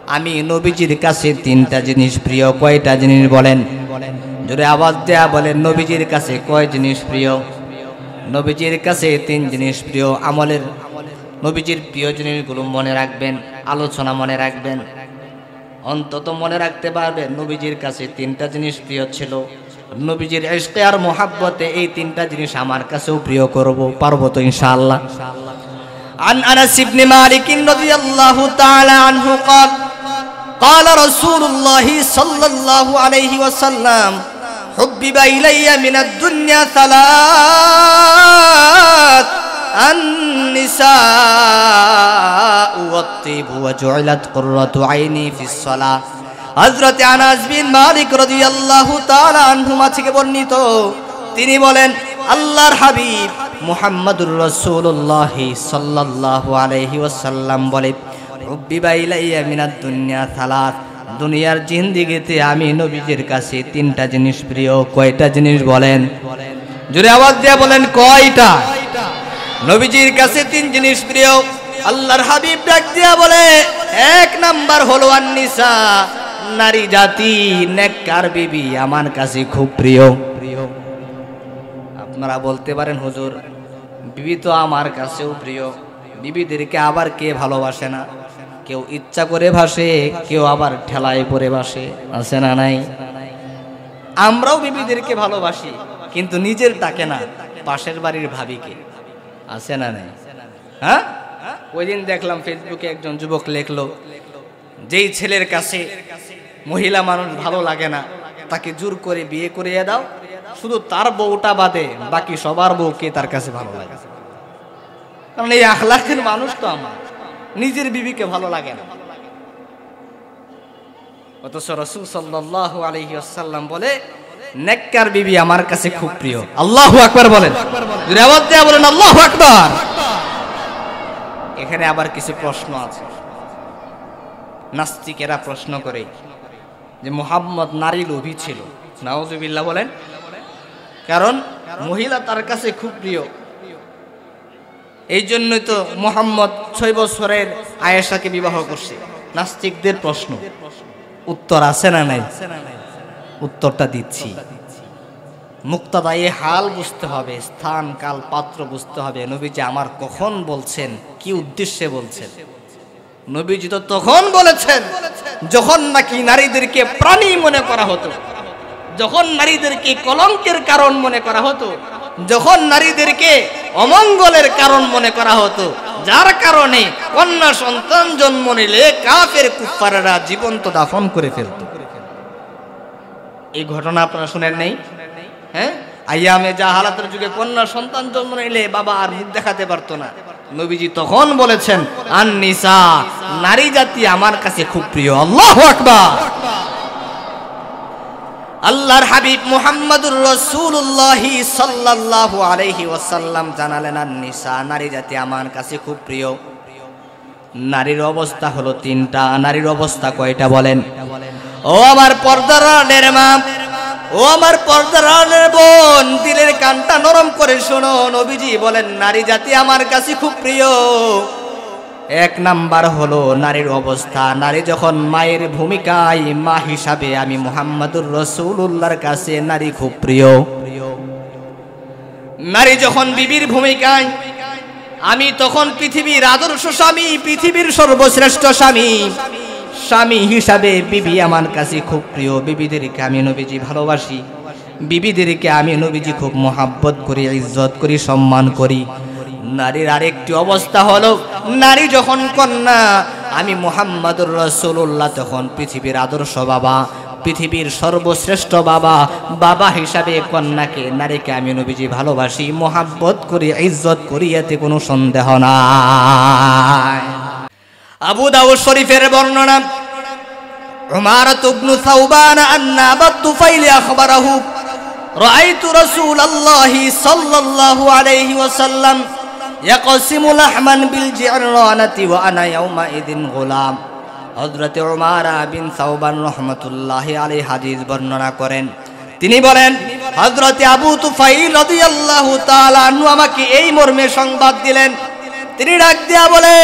আমি নবীজির কাছে তিনটা জিনিস প্রিয়। কয়টা জিনিস বলেন? জোরে আওয়াজ দেয়া বলেন, নবীজির কাছে কয় জিনিস প্রিয়? নবীজির কাছে তিন জিনিস প্রিয়। আমলের নবীজির প্রিয় জিনিসগুলো মনে রাখবেন, আলোচনা মনে রাখবেন, অন্তত মনে রাখতে পারবেন নবীজির কাছে তিনটা জিনিস প্রিয় ছিল। নবীজির ইশকে আর মোহাব্বতে এই তিনটা জিনিস আমার কাছেও প্রিয় করব, পারবো তো ইনশাআল্লাহ। عن أنس بن مالك رضي الله تعالى عنه قال قال رسول الله صلى الله عليه وسلم حبب إلي من الدنيا ثلاث النساء والطيب وجعلت قرة عيني في الصلاة। হযরত আনাস বিন মালিক রাদিয়াল্লাহু তাআলা আনহুমা থেকে বর্ণিত, তিনি বলেন আল্লাহর হাবিব মুহাম্মদুর রাসূলুল্লাহ সাল্লাল্লাহু আলাইহি ওয়াসাল্লাম বলে, হুব্বিবা ইলাইয়া মিনাদ দুনিয়া সালাত, দুনিয়ার জিন্দেগিতে আমি নবীজির কাছে তিনটা জিনিস প্রিয়। কয়টা জিনিস বলেন? জোরে আওয়াজ দিয়ে বলেন, কয়টা? নবীজির কাছে তিন জিনিস প্রিয়। আল্লাহর হাবিব ডাক দিয়া বলে, এক নাম্বার হলো আন-নিসা, নারী জাতি, নেককার বিবি আমার কাছে খুব প্রিয়। আপনারা বলতে পারেন, হুজুর বিবি তো আমার কাছেও প্রিয়, বিবিদেরকে আবার কে ভালোবাসে না? কেউ ইচ্ছা করে ভাসে, কেউ আবার ঠেলায় পড়ে ভাসে, আছে না নাই? আমরাও বিবিদেরকে ভালোবাসি, কিন্তু নিজের তাকে না, পাশের বাড়ির ভাবিকে, আছে না নাই? হ্যাঁ, ওই দিন দেখলাম ফেসবুকে একজন যুবক লেখলো, যেই ছেলের কাছে মহিলা মানুষ ভালো লাগে না তাকে জোর করে বিয়ে করিয়ে দাও, শুধু তার বউটা বাদে বাকি সবার বউকে তার কাছে ভালো লাগে। কারণ এই আখলাকের মানুষ তো আমার, নিজের বিবিকে ভালো লাগে না। অথচ রাসূল সাল্লাল্লাহু আলাইহি ওয়াসাল্লাম বলে, নেককার বিবি আমার কাছে খুব প্রিয়। আল্লাহু আকবার বলেন, জোরে আওয়াজ দিয়ে বলেন আল্লাহু আকবার। এখানে আবার কিছু প্রশ্ন আছে। নাস্তিকেরা প্রশ্ন করে যে মুহাম্মদ নারী লোভী ছিল। নাউযুবিল্লাহ বলেন, কারণ মহিলা তার কাছে খুব প্রিয়, এই জন্যই তো মুহাম্মদ 6 বছরের আয়েশাকে বিবাহ করছে। নাস্তিকদের প্রশ্ন, উত্তর আছে না নাই? উত্তরটা দিচ্ছি। মুক্তাদায়ে হাল বুঝতে হবে, স্থান কাল পাত্র বুঝতে হবে। নবীজি আমার কখন বলছেন, কি উদ্দেশ্যে বলছেন? নবীজি তো তখন বলেছেন যখন নাকি নারীদেরকে প্রাণী মনে করা হতো, যখন নারীদেরকে কলঙ্কের কারণ মনে করা হতো, যখন নারীদেরকে অমঙ্গলের কারণ মনে করা হতো, যার কারণে কন্যা সন্তান জন্ম নিলে কাফের কুফাররা জীবন্ত দাফন করে ফেলত। এই ঘটনা আপনারা শুনেন নাই? হ্যাঁ, আইয়ামে জাহালাতের যুগে কন্যা সন্তান জন্ম নিলে বাবা আর মুখ দেখাতে পারতো না। নবীজি তখন বলেছেন, আন-নিসা, নারী জাতি আমার কাছে খুব প্রিয়। আল্লাহু আকবার। আল্লাহর হাবিব মুহাম্মদুর রাসূলুল্লাহ সাল্লাল্লাহু আলাইহি ওয়াসাল্লাম জানালেন, আন-নিসা, নারী জাতি আমার কাছে খুব প্রিয়। নারীর অবস্থা হলো তিনটা। নারীর অবস্থা কয়টা বলেন? ও আমার পর্দার আড়ালের মা, ও আমার পর্দার আড়ালের বোন, দিলের কানটা নরম করে শোনো। নবীজি বলেন, নারী জাতি আমার কাছে খুব প্রিয়। এক নাম্বার হলো নারীর অবস্থা। নারী যখন মায়ের ভূমিকায়, মা হিসাবে আমি মুহাম্মদুর রাসূলুল্লাহর কাছে নারী খুব প্রিয়। নারী যখন বিবির ভূমিকায়, আমি তখন পৃথিবীর আদর্শ স্বামী, পৃথিবীর সর্বশ্রেষ্ঠ স্বামী। স্বামী হিসাবে বিবি আমার কাছে খুব প্রিয়। বিবিদেরকে আমি নবীজি ভালোবাসি, বিবিদেরকে আমি নবীজি খুব মহাব্বত করি, ইজ্জত করি, সম্মান করি। নারীর আরেকটি অবস্থা হলো, নারী যখন কন্যা, আমি মুহাম্মদুর রাসূলুল্লাহ তখন পৃথিবীর আদর্শ বাবা, পৃথিবীর সর্বশ্রেষ্ঠ বাবা। বাবা হিসাবে কন্যাকে, নারীকে আমি নবীজি ভালোবাসি, মহাব্বত করি, ইজ্জত করি, এতে কোনো সন্দেহ নাই। আবু দাউদ শরীফের বর্ণনা, উমারাত ইবনে সাওবান আন্না আবু তুফাইল আখবরাহু রাআইতু রাসূলুল্লাহ সাল্লাল্লাহু আলাইহি ওয়াসাল্লাম ইয়াকসিমু লাহমান বিল জিরানাতি ওয়া আনা ইয়াউমাইদিন গোলাম। হযরত উমারা বিন সাওবান রাহমাতুল্লাহি আলাইহি হাদিস বর্ণনা করেন। তিনি বলেন, হযরত আবু তুফাইল রাদিয়াল্লাহু তাআলা আনহু আমাকে এই মর্মে সংবাদ দিলেন। তিনি ডাক দিয়া বলে,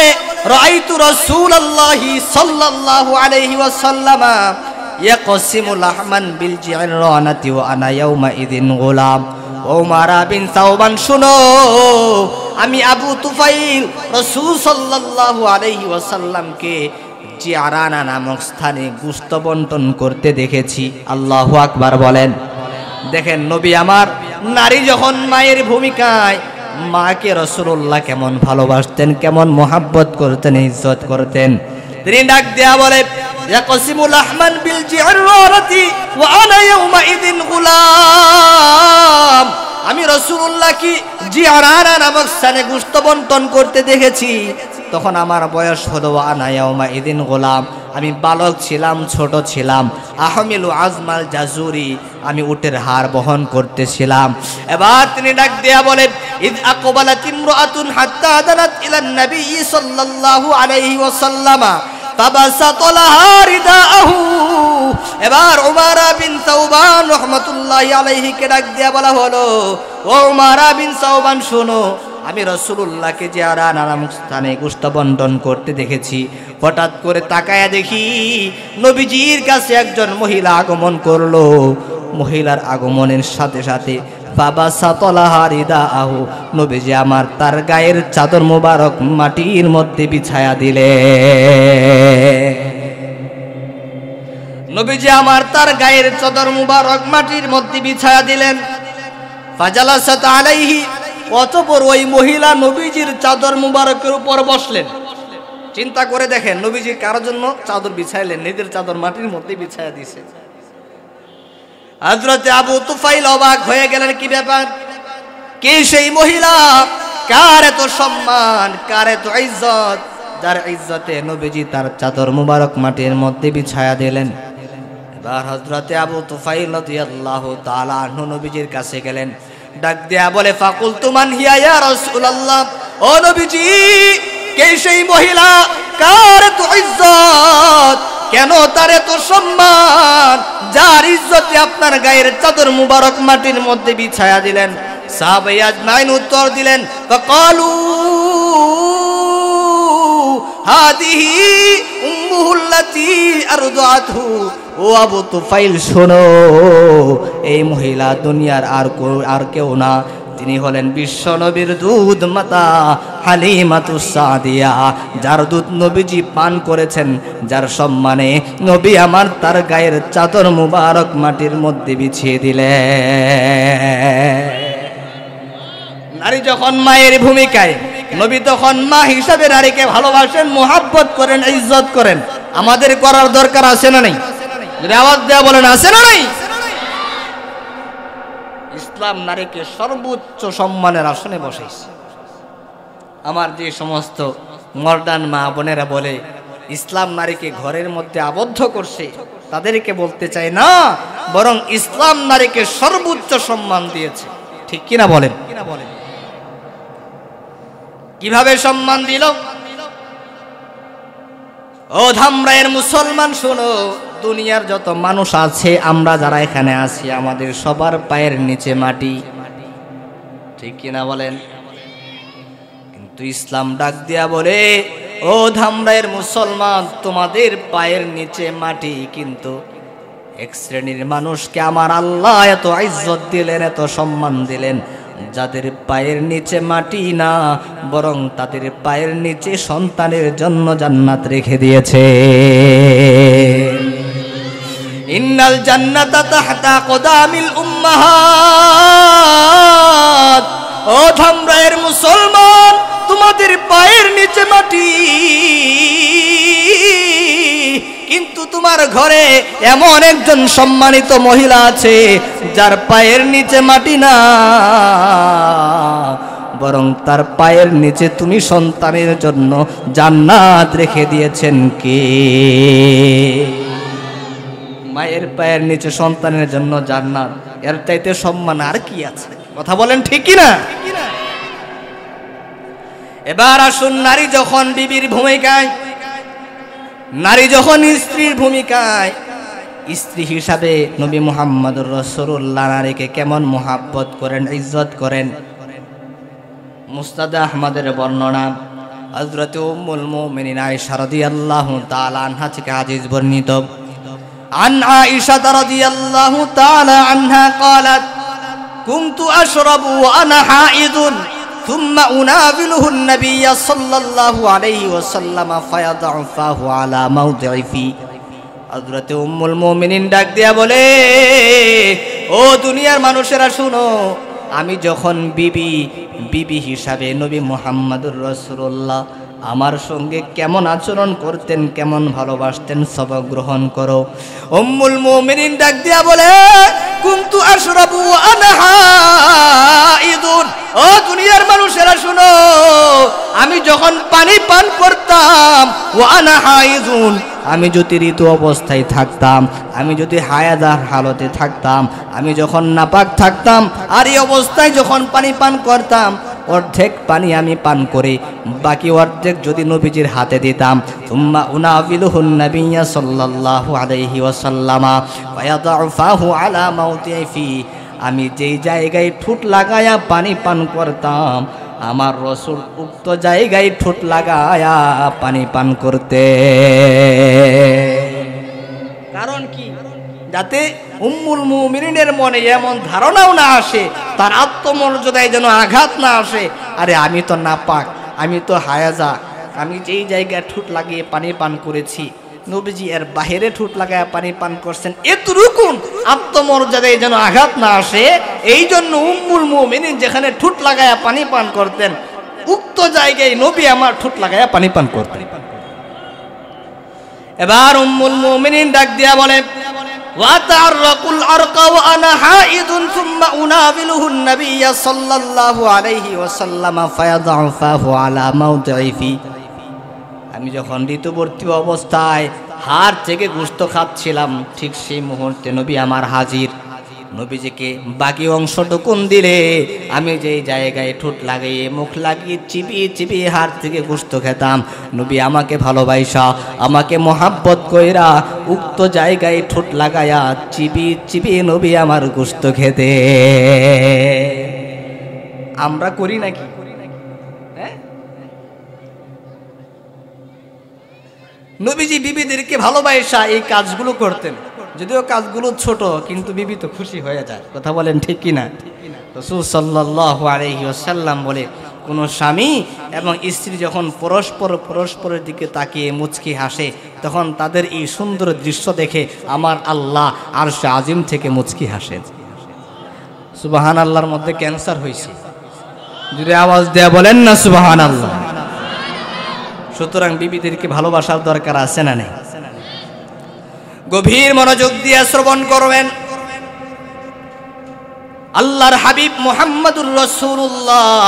রাআইতু রাসূলুল্লাহি সাল্লাল্লাহু আলাইহি ওয়াসাল্লাম ইয়াকসিমু লাহমান বিল জিরানাতি ওয়া আনা ইয়াউমা ইযিন গোলাম। ওমর বিন সাওবান শুনো, আমি আবু তুফাইল রাসূল সাল্লাল্লাহু আলাইহি ওয়াসাল্লামকে জিরানা নামক স্থানে গোশত বন্টন করতে দেখেছি। আল্লাহু আকবার বলেন। দেখেন নবী আমার নারী যখন মায়ের ভূমিকায়, মাকে রাসূলুল্লাহ কেমন ভালোবাসতেন, কেমন মোহাব্বত করতেন, ইজ্জত করতেন। তিনি ডাক দেয়া বলে ইয়াকসিমুল আহমান বিল জিরানাতি ওয়া আনা ইয়াউমা ইযিন গোলাম। আমি রাসূলুল্লাহ কি জিরানা নামক স্থানে গোশত বন্টন করতে দেখেছি, তখন আমার বয়স হলো ওয়া আনা ইয়াউমা ইযিন গোলাম, আমি বালক ছিলাম, ছোট ছিলাম। আহমিলু আজমাল জাজুরি, আমি উটের হাড় বহন করতেছিলাম। এবার তিনি ডাক দেয়া বলে ইদ আকবালাত ইমরাআতুন হাত্তা আদানাত ইলান নবী সাল্লাল্লাহু আলাইহি ওয়াসাল্লাম ফাবাসাত লাহা রিদাহু। এবার উমর বিন সাওবান রাহমাতুল্লাহি আলাইহি কে ডাক দেয়া বলা হলো, ও উমর বিন সাওবান শোনো, আমি রাসূলুল্লাহকে জিরানা নামক স্থানে গোশত বন্টন করতে দেখেছি। হঠাৎ করে তাকায়া দেখি নবীজির কাছে একজন মহিলা আগমন করলো। মহিলার আগমনের সাথে সাথে বাবা সাতলাহা রিদাহু, নবীজি আমার তার গায়ের চাদর মোবারক মাটির মধ্যে বিছায়া দিলে। নবীজি আমার তার গায়ের চাদর মোবারক মাটির মধ্যে বিছায়া দিলেন। ফাজালাসাত আলাইহি, অতঃপর ওই মহিলা নবীজির চাদর মুবারকের উপর বসলেন। চিন্তা করে দেখেন নবীজি কার জন্য চাদর বিছাইলেন, নিজের চাদর মাটির মধ্যে বিছায়া দিয়েছে। হযরত আবু তুফাইল অবাক হয়ে গেলেন, কি ব্যাপার, কে সেই মহিলা, কার এত সম্মান, কার এত ইজ্জত, যার ইজ্জতে নবীজি তার চাদর মুবারক মাটির মধ্যে বিছায়া দিলেন। এবার হযরত আবু তুফাইল রাদিয়াল্লাহু তাআলা আনহু নবীজির কাছে গেলেন, ডাক দেয়া বলে ফাকুলতু মান হিয়া ইয়া রাসূলুল্লাহ, ও নবীজি কে সেই মহিলা, কার এত ইজ্জত, কেন তার এত সম্মান, যার ইজ্জতে আপনার গায়ের চাদর মুবারক মাটির মধ্যে বিছায়া দিলেন। সাহাবায়ে আজমাইন উত্তর দিলেন, ফাকালু হাদিহি উম্মুহুল্লাতী আরদাতহু। ও আবু তুফাইল শোনো, এই মহিলা দুনিয়ার আর কেউ না, তিনি হলেন বিশ্ব নবীর দুধ মাতা হালিমাতুস সাদিয়া, যার দুধ নবীজি পান করেছেন, যার সম্মানে নবী আমার তার গায়ের চাদর মুবারক মাটির মধ্যে বিছিয়ে দিলেন। নারী যখন মায়ের ভূমিকায়, নবী তখন মা হিসাবে নারীকে ভালোবাসেন, মোহাব্বত করেন, ইজ্জত করেন। আমাদের করার দরকার আছে না নাই? আওয়াজ দেয়া বলেন, আছে না নাই? ইসলাম নারীকে সর্বোচ্চ সম্মানের আসনে বসাইছে। আমার যে সমস্ত মডার্ন মা বোনেরা বলে ইসলাম নারীকে ঘরের মধ্যে আবদ্ধ করছে, তাদেরকে বলতে চাই না, বরং ইসলাম নারীকে সর্বোচ্চ সম্মান দিয়েছে। ঠিক কিনা বলেন? কিভাবে সম্মান দিল? ও ধামরাইয়ের মুসলমান শোনো, দুনিয়ার যত মানুষ আছে, আমরা যারা এখানে আছি, আমাদের সবার পায়ের নিচে মাটি। ঠিক কিনা বলেন? কিন্তু ইসলাম ডাক দিয়া বলে, ও ধামরাইয়ের মুসলমান, তোমাদের পায়ের নিচে মাটি, কিন্তু এক শ্রেণীর মানুষকে আমার আল্লাহ এত ইজ্জত দিলেন, এত সম্মান দিলেন, যাদের পায়ের নিচে মাটি না, বরং তাদের পায়ের নিচে সন্তানের জন্য জান্নাত রেখে দিয়েছে। ইন্নাল জান্নাতা তাহতা কদামিল উম্মাহাত। ও ধামরাইয়ের মুসলমান, তোমাদের পায়ের নিচে মাটি, কিন্তু তোমার ঘরে এমন একজন সম্মানিত মহিলা আছে, যার পায়ের নিচে মাটি না, বরং তার পায়ের নিচে তুমি সন্তানের জন্য জান্নাত রেখে দিয়েছেন। কে? মায়ের পায়ের নিচে সন্তানের জন্য জান্নাত, এর চাইতে সম্মান আর কি আছে? কথা বলেন ঠিক কিনা? এবার আসুন, নারী যখন বিবির ভূমিকায়, নারী যখন স্ত্রীর ভূমিকায়, স্ত্রী হিসাবে নবী মুহাম্মদুর রাসূলুল্লাহ নারীকে কেমন মুহাব্বত করেন, ইজ্জত করেন। মুসনাদে আহমদের বর্ণনা, হযরত উম্মুল মুমিনিন আয়েশা রাদিয়াল্লাহু তাআলা আনহা থেকে হাদিস বর্ণিত عن عائشة رضي الله تعالى عنها قالت كنت أشرب وأنا حائض ثم أناوله النبي صلى الله عليه وسلم فيضع فاه على موضع فيه হযরত উম্মুল মুমিনিন ডাক দিয়া বলে, ও দুনিয়ার মানুষেরা শুনো, আমি যখন বিবি হিসাবে নবী মুহাম্মদুর রাসূলুল্লাহ আমার সঙ্গে কেমন আচরণ করতেন, কেমন ভালোবাসতেন, সবক গ্রহণ করো। উম্মুল মুমিনিন ডাক দিয়া বলে, কুনতু আশরাবু ওয়া আনা হাইদুন, ও দুনিয়ার মানুষেরা শুনো, আমি যখন পানি পান করতাম, ওয়া আনা হাইদুন, আমি যদি ঋতু অবস্থায় থাকতাম, আমি যদি হায়াদার হালতে থাকতাম, আমি যখন নাপাক থাকতাম, আর এই অবস্থায় যখন পানি পান করতাম, অর্ধেক পানি আমি পান করে বাকি অর্ধেক যদি নবীজির হাতে দিতাম, সুম্মা উনাবিলুহুন নাবিয়্যা সাল্লাল্লাহু আলাইহি ওয়াসাল্লামা ফায়াদাউ ফাহু আলা মাউতিফি, আমি যেই জায়গায় ঠোঁট লাগায়া পানি পান করতাম, আমার রাসূল উক্ত জায়গায় ঠোঁট লাগায়া পানি পান করতে। কারণ কি? যাতে উম্মুল মুমিনিনের মনে এমন ধারণাও না আসে, তার আত্মমর্যাদায় যেন আঘাত না আসে, আরে আমি তো নাপাক, আমি তো হায়াজা, আমি যেই জায়গায় ঠোঁট লাগিয়ে পানি পান করেছি, নবীজি এর বাহিরে ঠোঁট লাগায় পানি পান করছেন, এতটুকু আত্মমর্যাদায় যেন আঘাত না আসে, এই জন্য উম্মুল মুমিনিন যেখানে ঠোঁট লাগায় পানি পান করতেন, উক্ত জায়গায় নবী আমার ঠোঁট লাগায় পানি পান করতেন। এবার উম্মুল মুমিনিন ডাক দিয়া বলে, ওয়াতারকুল আরকা ওয়া আনা হাইদুন সুম্মা উনাবিলুহুন নাবিয়্যা সাল্লাল্লাহু আলাইহি ওয়াসাল্লাম ফায়াদাউ ফাহু আলা মাউদিফি, আমি যখন ঋতুবর্তী অবস্থায় হাড় থেকে গোশত খাচ্ছিলাম, ঠিক সেই মুহূর্তে নবী আমার হাজির। নবীজিকে বাকি অংশটুকুন দিলে আমি যেই জায়গায় ঠোঁট লাগিয়ে মুখ লাগিয়ে চিবিয়ে চিবিয়ে হাড় থেকে গোশত খেতাম, নবী আমাকে ভালোবাসা, আমাকে মহাব্বত কইরা উক্ত জায়গায় ঠোঁট লাগায়া চিবিয়ে চিবিয়ে নবী আমার গোশত খেতে। আমরা করি নাকি? হ্যাঁ, নবীজি বিবিদেরকে ভালোবাসা এই কাজগুলো করতেন, যদিও কাজগুলো ছোট, কিন্তু বিবি তো খুশি হয়ে যায়। কথা বলেন ঠিক কিনা? রাসূল সাল্লাল্লাহু আলাইহি ওয়াসাল্লাম বলে, কোন স্বামী এবং স্ত্রী যখন পরস্পরের দিকে তাকিয়ে মুচকি হাসে, তখন তাদের এই সুন্দর দৃশ্য দেখে আমার আল্লাহ আরশে আজিম থেকে মুচকি হাসেন। সুবহানাল্লাহর মধ্যে ক্যান্সার হয়েছে, যদি আওয়াজ দেয়া বলেন না সুবহানাল্লাহ। সুতরাং বিবিদেরকে ভালোবাসার দরকার আছে না নেই? গভীর মনোযোগ দিয়ে শ্রবণ করবেন। আল্লাহর হাবিব মুহাম্মদুর রাসূলুল্লাহ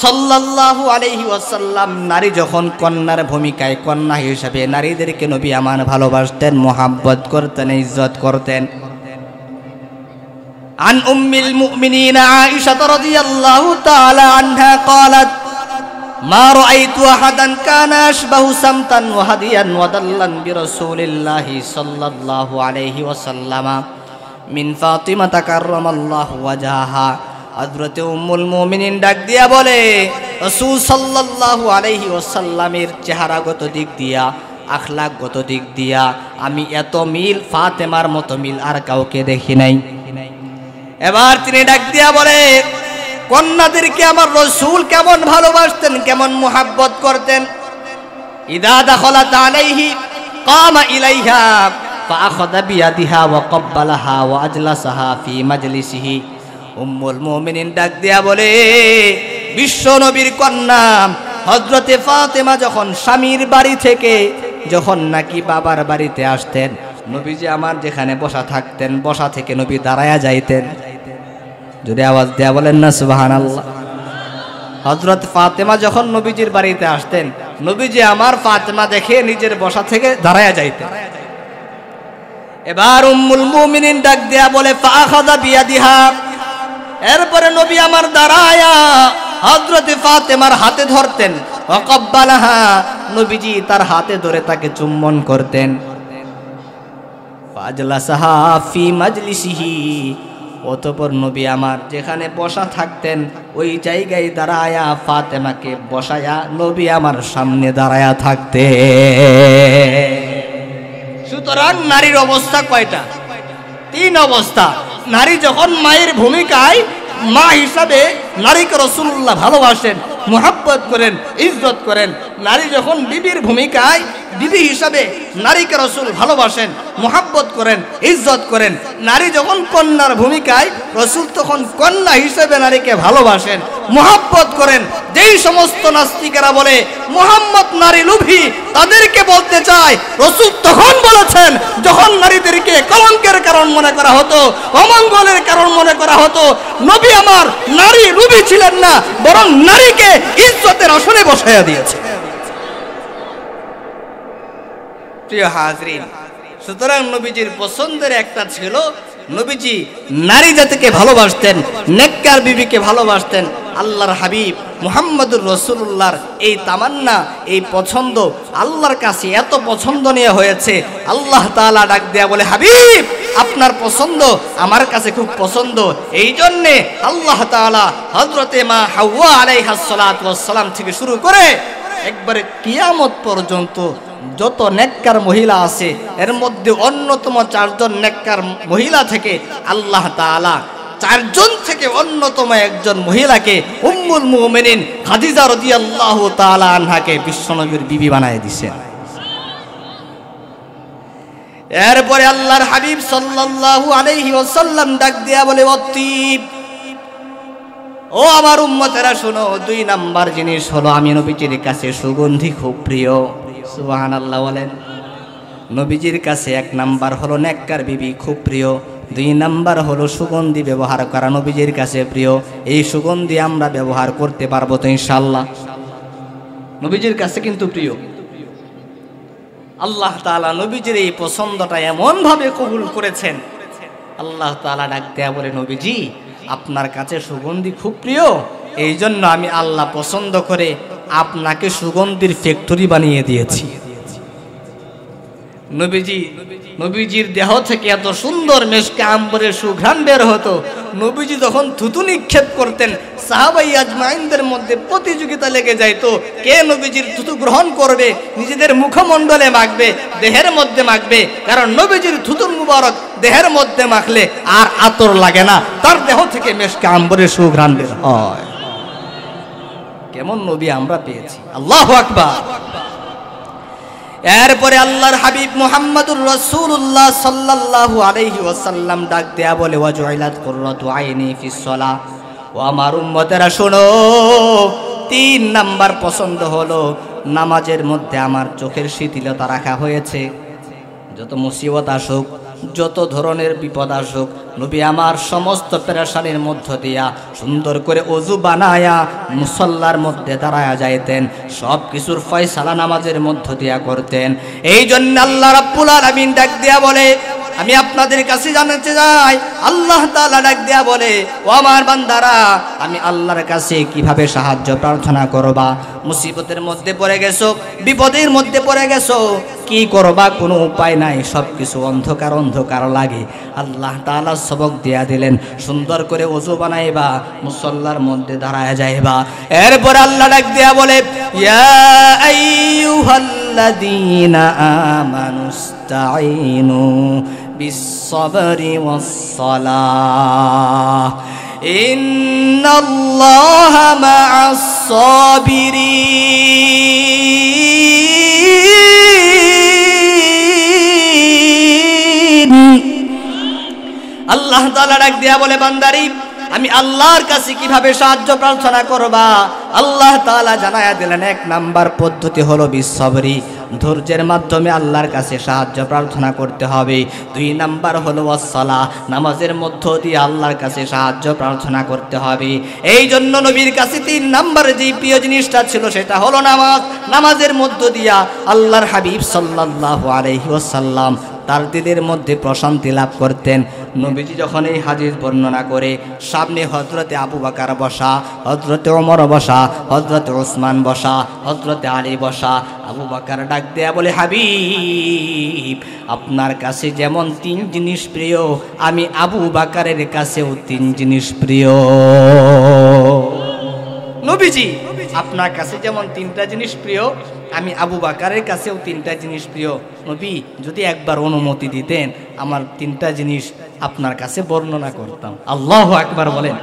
সাল্লাল্লাহু আলাইহি ওয়াসাল্লাম নারী যখন কন্যার ভূমিকায়, কন্যা হিসেবে নারীদেরকে নবী আমার ভালোবাসতেন, মুহাব্বত করতেন, ইজ্জত করতেন। আন উম্মিল মুমিনিন আয়েশা রাদিয়াল্লাহু তাআলা আনহা قالت ما رأيت أحدا كان أشبه سمتا وهديا ودلا برسول الله صلى الله عليه وسلم من فاطمة كرم الله وجهها। হযরত উম্মুল মুমিনিন ডাক দিয়া বলে, রাসূল সাল্লাল্লাহু আলাইহি ওয়াসাল্লামের চেহারাগত দিক দিয়া, আখলাকগত দিক দিয়া আমি এত মিল, ফাতেমার মতো মিল আর কাউকে দেখি নাই। এবার তিনি ডাক দিয়া বলে, কন্যাদেরকে আমার রাসূল কেমন ভালোবাসতেন, কেমন মুহাব্বত করতেন। ইদা দাখালাত আলাইহি কামা ইলাইহা ফাআখাযা বিয়াদিহা ওয়া ক্বাব্বালাহা ওয়া আজলাসাহা ফি মাজলিসিহি। উম্মুল মুমিনিন ডাক দিয়া বলে, বিশ্ব নবীর কন্যা হযরতে ফাতেমা যখন স্বামীর বাড়ি থেকে যখন নাকি বাবার বাড়িতে আসতেন, নবীজি আমার যেখানে বসা থাকতেন, বসা থেকে নবী দাঁড়ায়া যাইতেন। যদি আওয়াজ দেয়া বলেন না সুবহানাল্লাহ। হযরত ফাতেমা যখন নবীজির বাড়িতে আসতেন, নবীজি আমার ফাতেমা দেখে নিজের বসা থেকে দাঁড়ায়া যাইতেন। এবার উম্মুল মুমিনিন ডাক দেয়া বলে, ফাআখাযা বিয়াদিহা, এরপরে নবী আমার দাঁড়ায়া হযরত ফাতেমার হাতে ধরতেন, ওয়া ক্বাব্বালাহা, নবীজি তার হাতে ধরে তাকে চুম্বন করতেন। ফাজলাসাহা ফি মাজলিসিহি, অতঃপর নবী আমার যেখানে বসা থাকতেন ওই জায়গায় দাঁড়ায়া ফাতেমাকে বসায়া নবী আমার সামনে দাঁড়ায়া থাকতে। সুতরাং নারীর অবস্থা কয়টা? 3 অবস্থা। নারী যখন মায়ের ভূমিকায় মা হিসাবে নারীকে রাসূলুল্লাহ ভালোবাসেন, মুহাব্বত করেন, ইজ্জত করেন। নারী যখন বিবির ভূমিকায় বিবি হিসাবে নারীকে রাসূল ভালোবাসেন, মুহাব্বত করেন, ইজ্জত করেন। নারী যখন কন্যার ভূমিকায় রাসূল তখন কন্যা হিসাবে নারীকে ভালোবাসেন, মুহাব্বত করেন। যেই সমস্ত নাস্তিকেরা বলে মুহাম্মদ নারী লোভী, তাদেরকে বলতে চাই রাসূল তখন বলেছেন যখন নারীদেরকে কলঙ্কের কারণ মনে করা হতো, অমঙ্গলের কারণ মনে করা হতো। নবী আমার নারী লোভী ছিলেন না, বরং নারীকে ইজ্জতের আসনে বসাইয়া দিয়েছে। প্রিয় হাজরিন, সুতরাং নবীজির পছন্দের একটা ছিল, নবীজি নারী জাতিকে ভালোবাসতেন, নেককার বিবিকে ভালোবাসতেন। আল্লাহর হাবিব মুহাম্মদুর রাসূলুল্লাহর এই তামান্না, এই পছন্দ আল্লাহর কাছে এত পছন্দনীয় হয়েছে, আল্লাহ তাআলা ডাক দেয়া বলে, হাবিব আপনার পছন্দ আমার কাছে খুব পছন্দ। এই জন্যে আল্লাহ তাআলা হযরতে মা হাওয়া আলাইহাস সালাতু ওয়াস সালাম থেকে শুরু করে একবারে কিয়ামত পর্যন্ত যত নেককার মহিলা আছে এর মধ্যে অন্যতম 4 জন নেককার মহিলা থেকে আল্লাহ তাআলা 4 জন থেকে অন্যতম একজন মহিলাকে উম্মুল মুমিনিন খাদিজা রাদিয়াল্লাহু তাআলা আনহাকে বিশ্বনবীর বিবি বানায় দিয়েছেন। এরপরে আল্লাহর হাবিব সাল্লাল্লাহু আলাইহি ওয়াসাল্লাম ডাক দিয়া বলে, অতীব ও আমার উম্মতেরা শোনো, 2 নাম্বার জিনিস হলো আমি নবীজির কাছে সুগন্ধি খুব প্রিয়। সুবহানাল্লাহ বলেন। নবীজির কাছে 1 নাম্বার হলো নেককার বিবি খুব প্রিয়, 2 নাম্বার হলো সুগন্ধি ব্যবহার করা নবীজির কাছে প্রিয়। এই সুগন্ধি আমরা ব্যবহার করতে পারবো তো ইনশাআল্লাহ? নবীজির কাছে কিন্তু প্রিয়। আল্লাহ তাআলা নবীজির এই পছন্দটা এমন ভাবে কবুল করেছেন, আল্লাহ তাআলা ডাক দেয়া বলে, নবীজি আপনার কাছে সুগন্ধি খুব প্রিয়, এই জন্য আমি আল্লাহ পছন্দ করে আপনাকে সুগন্ধির ফ্যাক্টরি বানিয়ে দিয়েছি। নবীজির দেহ থেকে এত সুন্দর মেশকে আম্বরের সুঘ্রাণ বের হতো। নবীজি যখন থুতু নিক্ষেপ করতেন, সাহাবাই আজমাইনদের মধ্যে প্রতিযোগিতা লেগে যাইতো, কে নবীজির থুতু গ্রহণ করবে, নিজেদের মুখমণ্ডলে মাখবে, দেহের মধ্যে মাখবে। কারণ নবীজির থুতুর মুবারক দেহের মধ্যে মাখলে আর আতর লাগে না, তার দেহ থেকে মেশকে আম্বরের সুঘ্রাণ বের হয়। কেমন নবী আমরা পেয়েছি, আল্লাহু আকবার। এরপরে আল্লাহর হাবিব মুহাম্মদুর রাসূলুল্লাহ সাল্লাল্লাহু আলাইহি ওয়াসাল্লাম ডাক দেয়া বলে, ওয়াজুইলাত কুররাতু আইনি ফিস সালাহ। ও আমার উম্মতেরা শোনো, 3 নাম্বার পছন্দ হলো নামাজের মধ্যে আমার চোখের শিথিলতা রাখা হয়েছে। যত মুসিবত আসুক, যত ধরনের বিপদ আসুক, নবী আমার সমস্ত পেরেশানির মধ্য দিয়া সুন্দর করে ওযু বানায়া মুসল্লার মধ্যে দাঁড়ায়া যাইতেন, সব কিছুর ফয়সালা নামাজের মধ্য দিয়া করতেন। এই জন্য আল্লাহ রাব্বুল আলামিন ডাক দিয়া বলে, আমি আপনাদের কাছে জানাতে যাই, আল্লাহ তাআলা ডাক দেয়া বলে, ও আমার বান্দারা, আমি আল্লাহর কাছে কিভাবে সাহায্য প্রার্থনা করবা? মুসিবতের মধ্যে পড়ে গেছো, বিপদের মধ্যে পড়ে গেছো, কি করবা কোনো উপায় নাই, সবকিছু অন্ধকার অন্ধকার লাগে। আল্লাহ তাআলা সবক দিয়া দিলেন, সুন্দর করে ওযু বানাইবা, মুসল্লার মধ্যে দাঁড়ায় যাইবা। এরপর আল্লাহ ডাক দেয়া বলে, ইয়া আইয়ুহাল্লাযীনা আমানুস্তাঈনু বিস-সাবরি ওয়াস-সালাহ ইন্নাল্লাহা মা'আস-সাবিরিন। আল্লাহ তাআলা ডাক দিয়া বলে, বান্দারি আমি আল্লাহর কাছে কিভাবে সাহায্য প্রার্থনা করবা? আল্লাহ তাআলা জানায়া দিলেন, 1 নাম্বার পদ্ধতি হলো বিসবরি, ধৈর্যের মাধ্যমে আল্লাহর কাছে সাহায্য প্রার্থনা করতে হবে। 2 নাম্বার হলো ওয়াস-সালাহ, নামাজের মধ্য দিয়ে আল্লাহর কাছে সাহায্য প্রার্থনা করতে হবে। এই জন্য নবীর কাছে 3 নাম্বার যে প্রিয় জিনিসটা ছিল সেটা হলো নামাজ। নামাজের মধ্য দিয়া আল্লাহর হাবিব সাল্লাল্লাহু আলাইহি ওয়াসাল্লাম তার দিলের মধ্যে প্রশান্তি লাভ করতেন। নবীজি যখন এই হাদিস বর্ণনা করে, সামনে হযরতে আবু বকর বসা, হযরতে ওমর বসা, হযরতে ওসমান বসা, হযরতে আলী বসা। আবু বকর ডাক দেয়া বলে, হাবিব, আপনার কাছে যেমন 3 জিনিস প্রিয়, আমি আবু বকরের কাছেও 3 জিনিস প্রিয়। নবীজি আপনার কাছে যেমন 3টা জিনিস প্রিয়, আমি আবু বকরের কাছেও 3টা জিনিস প্রিয়। নবী যদি একবার অনুমতি দিতেন, আমার 3টা জিনিস আপনার কাছে বর্ণনা করতাম। আল্লাহু আকবার বলেন।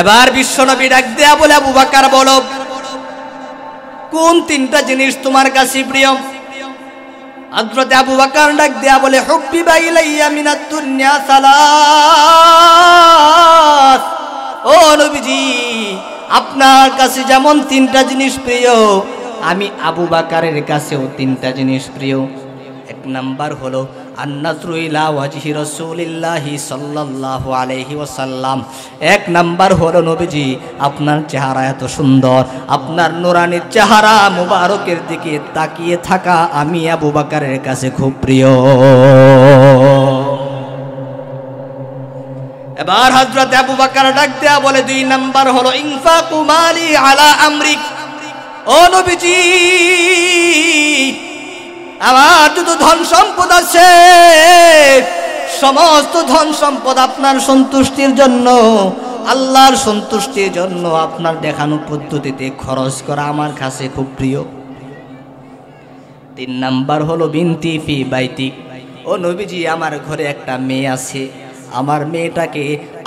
এবার বিশ্বনবী ডাক দেয়া বলে, আবু বকর বলো, কোন 3টা জিনিস তোমার কাছে প্রিয়? হযরত আবু বকর ডাক দেয়া বলে, হুব্বিবা ইলাইয়া মিনাদ দুনিয়া সালাস। ও নবীজি, আপনার কাছে যেমন 3টা জিনিস প্রিয়, আমি আবু বকরের কাছেও 3টা জিনিস প্রিয়। 1 নাম্বার হলো আন-নাযরু ইলা ওয়াজহি রাসূলিল্লাহি সাল্লাল্লাহু আলাইহি ওয়াসাল্লাম। 1 নাম্বার হলো নবীজি, আপনার চেহারা এত সুন্দর, আপনার নুরানি চেহারা মুবারকের দিকে তাকিয়ে থাকা আমি আবু বকরের কাছে খুব প্রিয়। এবার হযরত আবু বকর ডাক দেয়া বলে, 2 নাম্বার হলো ইনফাকু মালি আলা আমরিক। ও নবীজি, আমার যত ধন সম্পদ আছে, সমস্ত ধন সম্পদ আপনার সন্তুষ্টির জন্য, আল্লাহর সন্তুষ্টির জন্য আপনার দেখানো পদ্ধতিতে খরচ করা আমার কাছে খুব প্রিয়। 3 নাম্বার হলো বিনতি ফি বাইতি। ও নবীজি, আমার ঘরে একটা মেয়ে আছে, আমার মেয়েটাকে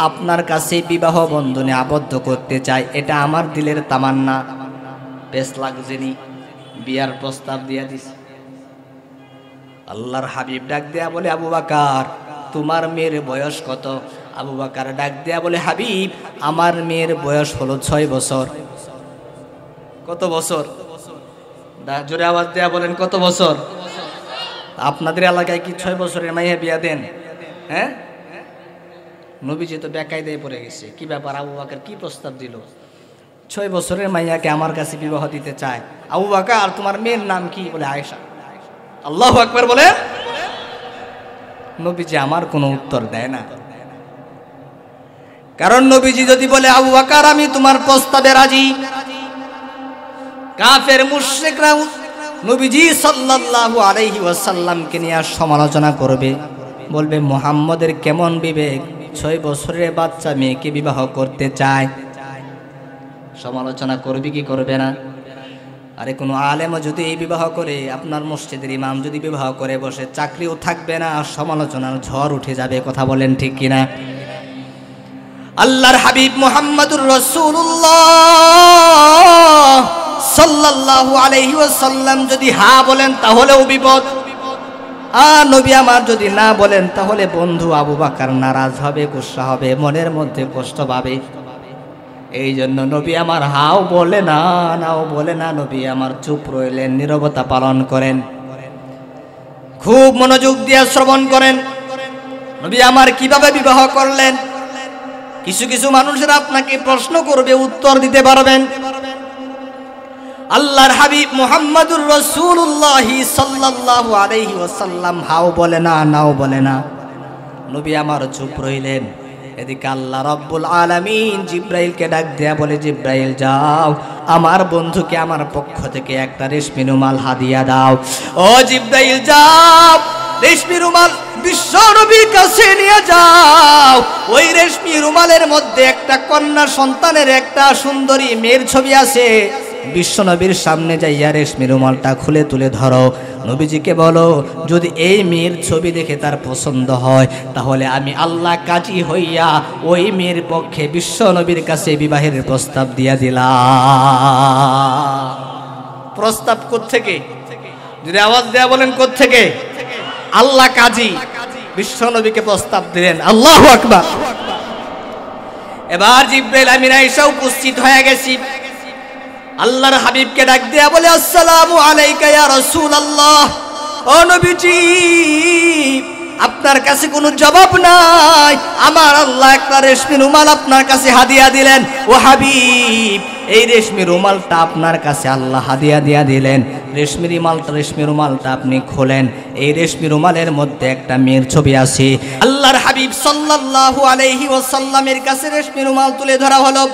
আপনার কাছে বিবাহ বন্ধনে আবদ্ধ করতে চাই, এটা আমার দিলের তামান্না। বেশ লাগছেনি, বিয়ার প্রস্তাব দিয়া দিছে। আল্লাহর হাবিব ডাক দেয়া বলে, আবু বকর, তোমার মেয়ের বয়স কত? আবু বকর ডাক দেয়া বলে, হাবিব, আমার মেয়ের বয়স হলো 6 বছর। কত বছর? জোরে আওয়াজ দেয়া বলেন, কত বছর? আপনাদের এলাকায় কি 6 বছরের মাইয়া বিয়া দেন? হ্যাঁ, নবীজি তো বেকায়দায় পড়ে গেছে। কি ব্যাপার, আবু বকর কি প্রস্তাব দিল? 6 বছরের মাইয়াকে আমার কাছে বিবাহ দিতে চায়। আবু বকর, আর তোমার মেয়ের নাম কি? বলে, আয়েশা। আল্লাহু আকবার বলে। নবীজি আমার কোনো উত্তর দেয় না, কারণ নবীজি যদি বলে, আবু বকর, আমি তোমার প্রস্তাবে রাজি, কাফের মুশরিকরা নবীজি সাল্লাল্লাহু আলাইহি ওয়াসাল্লামকে নিয়ে সমালোচনা করবে, বলবে, মুহাম্মদের কেমন বিবেক, 6 বছরের বাচ্চা মেয়েকে বিবাহ করতে চায়। সমালোচনা করবে কি করবে না? আরে কোনো আলেমও যদি এই বিবাহ করে, আপনার মসজিদের ইমাম যদি বিবাহ করে বসে, চাকরিও থাকবে না, সমালোচনার ঝড় উঠে যাবে। কথা বলেন ঠিক কিনা? আল্লাহর হাবিব মুহাম্মদুর রাসূলুল্লাহ সাল্লাল্লাহু আলাইহি ওয়াসাল্লাম যদি হ্যাঁ বলেন, তাহলেও বিপদ। আর নবী আমার যদি না বলেন, তাহলে বন্ধু আবু বকর নারাজ হবে, গুসা হবে, মনের মধ্যে কষ্ট পাবে। এই জন্য নবী আমার হাও বলে না, নাও বলে না, নবী আমার চুপ রইলেন, নীরবতা পালন করেন, খুব মনোযোগ দিয়ে শ্রবণ করেন নবী আমার কিভাবে বিবাহ করলেন। কিছু কিছু মানুষেরা আপনাকে প্রশ্ন করবে, উত্তর দিতে পারবেন। আল্লাহর হাবিব মুহাম্মদুর রাসূলুল্লাহ সাল্লাল্লাহু আলাইহি ওয়াসাল্লাম হাও বলে না, নাও বলে না, নবী আমার চুপ রইলেন। এদিকে আল্লাহ রাব্বুল আলামিন জিব্রাইলকে ডাক দেয়া বলে, জিব্রাইল যাও, আমার বন্ধুকে আমার পক্ষ থেকে একটা রেশমি রুমাল হাদিয়া দাও। ও জিব্রাইল যাও, রেশমি রুমাল বিশ্ব নবীর কাছে নিয়ে যাও। ওই রেশমি রুমালের মধ্যে একটা কন্যা সন্তানের একটা সুন্দরী মেয়ের ছবি আছে। বিশ্ব নবীর সামনে যাইয়া রেশমি রুমালটা খুলে তুলে ধরো। নবীজিকে বলো, যদি এই মেয়ের ছবি দেখে তার পছন্দ হয়, তাহলে আমি আল্লাহ কাজী হইয়া ওই মেয়ের পক্ষে বিশ্ব নবীর কাছে বিবাহের প্রস্তাব দিয়া দিলাম। প্রস্তাব কোত্থেকে? যদি আওয়াজ দেয়া বলেন, কোত্থেকে? আল্লাহ কাজী বিশ্ব নবীকে প্রস্তাব দিলেন। আল্লাহু আকবার। এবার জিব্রাইল আমিন আয়েশা উপস্থিত হয়ে গেছি। আল্লাহর হাবিবকে ডাক দেয়া বলে, আসসালামু আলাইকা ইয়া রাসূলুল্লাহ। ও নবীজি, আপনার কাছে কোনো জবাব নাই, আমার আল্লাহ একটা রেশমি রুমাল আপনার কাছে হাদিয়া দিলেন। ও হাবিব, এই রেশমি রুমালটা আপনার কাছে আল্লাহ হাদিয়া দিয়া দিলেন। রেশমি রুমালটা আপনি খোলেন, এই রেশমি রুমালের মধ্যে একটা মেয়ের ছবি আছে। আল্লাহর হাবিব সাল্লাল্লাহু আলাইহি ওয়াসাল্লামের কাছে রেশমি রুমাল তুলে ধরা হলো।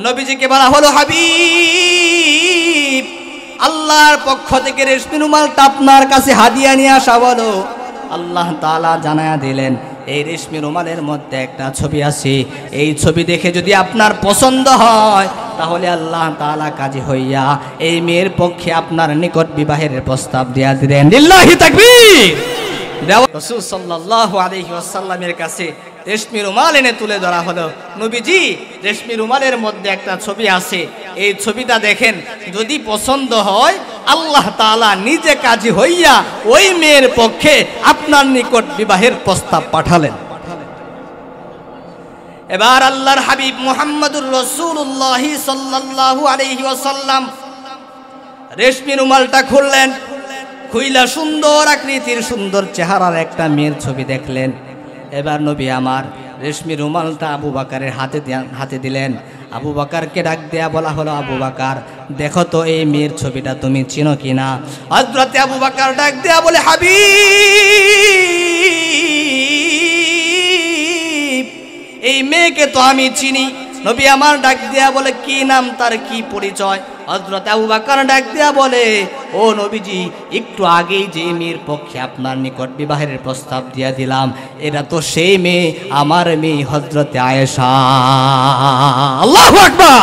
নবীজিকে বলা হলো, হাবিব, আল্লাহর পক্ষ থেকে রেশমি রুমালটা আপনার কাছে হাদিয়া নিয়ে আসা বলো। আল্লাহ তাআলা জানায়া দিলেন, এই রেশমি রুমালের মধ্যে একটা ছবি আছে, এই ছবি দেখে যদি আপনার পছন্দ হয় তাহলে আল্লাহ তাআলা কাজী হইয়া এই মেয়ের পক্ষে আপনার নিকট বিবাহের প্রস্তাব দিয়া দিলেন। লিল্লাহি তাকবীর। রাসূল সাল্লাল্লাহু আলাইহি ওয়াসাল্লামের কাছে রেশমি রুমাল এনে তুলে ধরা হলো। নবীজি, রেশমি রুমালের মধ্যে একটা ছবি আছে, এই ছবিটা দেখেন, যদি পছন্দ হয় আল্লাহ তাআলা নিজে কাজী হইয়া ওই মেয়ের পক্ষে আপনার নিকট বিবাহের প্রস্তাব পাঠালেন। এবার আল্লাহর হাবিব মুহাম্মদুর রাসূলুল্লাহ সাল্লাল্লাহু আলাইহি ওয়াসাল্লাম রেশমি রুমালটা খুললেন। খুইলা সুন্দর আকৃতির, সুন্দর চেহারার একটা মেয়ের ছবি দেখলেন। এবার নবী আমার রেশমি রুমালটা আবু বকরের হাতে দিলেন। আবু বকরকে ডাক দেয়া বলা হলো, আবু বকর, দেখো তো এই মেয়ের ছবিটা তুমি চিনো কিনা? হযরতে আবু বকর ডাক দেয়া বলে, হাবিব, এই মেয়েকে তো আমি চিনি। নবী আমার ডাক দেয়া বলে, কি নাম তার, কি পরিচয়? হযরত আবু বকর ডাক দেয়া বলে, ও নবীজি, একটু আগেই যে মেয়ের পক্ষে আপনার নিকট বিবাহের প্রস্তাব দিয়া দিলাম, এটা তো সেই মেয়ে, আমার মেয়ে হযরতে আয়েশা। আল্লাহু আকবার।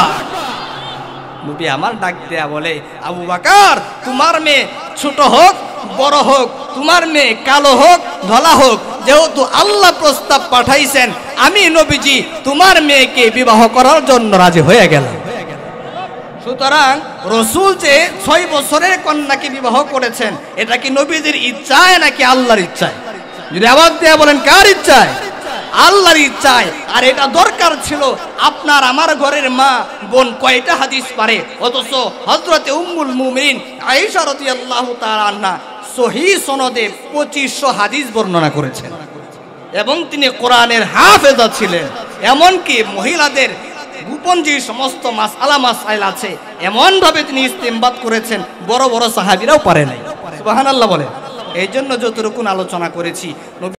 নবী আমার ডাক দেয়া বলে, আবু বকর, তোমার মেয়ে ছোট হোক বড় হোক, তোমার মেয়ে কালো হোক ধলা হোক, যেহেতু আল্লাহ প্রস্তাব পাঠাইছেন, আমি নবীজি তোমার মেয়েকে বিবাহ করার জন্য রাজি হয়ে গেলাম। সুতরাং রসুল যে 6 বছরের কন্যাকে বিবাহ করেছেন, এটা কি নবীজির ইচ্ছায় নাকি আল্লাহর ইচ্ছায়? যদি আওয়াজ দিয়ে বলেন, কার ইচ্ছায়? আল্লাহর ইচ্ছায়। আর এটা দরকার ছিল। আপনার আমার ঘরের মা বোন কয়টা হাদিস পারে, অথচ হযরতে উম্মুল মুমিনিন আয়েশা রাদিয়াল্লাহু তাআলা আনহা সহিহ সনদে 2500 হাদিস বর্ণনা করেছেন, এবং তিনি কোরআনের হাফেজা ছিলেন। এমনকি মহিলাদের গোপন যে সমস্ত মাসআইল আছে, এমন ভাবে তিনি ইস্তেমবাদ করেছেন, বড় বড় সাহাবীরাও পারে নাই। সুবহানাল্লাহ বলে। এই জন্য যতটুকু আলোচনা করেছি,